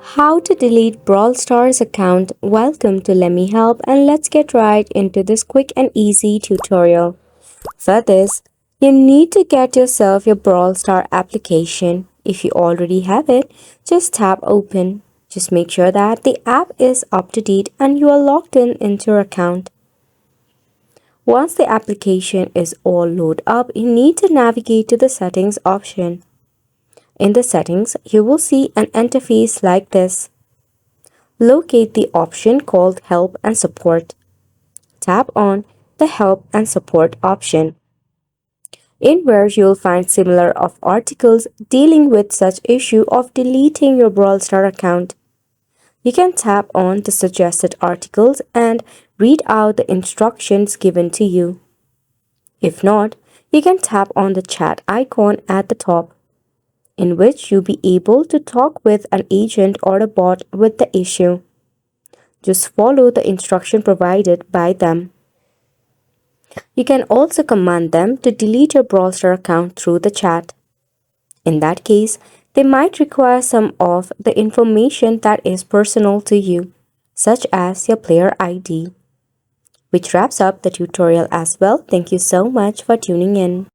How to delete Brawl Stars account. Welcome to Let Me Help, and let's get right into this quick and easy tutorial. For this, you need to get yourself your Brawl Star application. If you already have it, just tap open. Just make sure that the app is up to date and you are logged in into your account. Once the application is all loaded up, you need to navigate to the settings option. In the settings, you will see an interface like this. Locate the option called Help and Support. Tap on the Help and Support option, in where you'll find similar of articles dealing with such issue of deleting your Brawl Star account. You can tap on the suggested articles and read out the instructions given to you. If not, you can tap on the chat icon at the top, in which you'll be able to talk with an agent or a bot with the issue. Just follow the instruction provided by them. You can also command them to delete your Brawl Stars account through the chat. In that case, they might require some of the information that is personal to you, such as your player ID. Which wraps up the tutorial as well. Thank you so much for tuning in.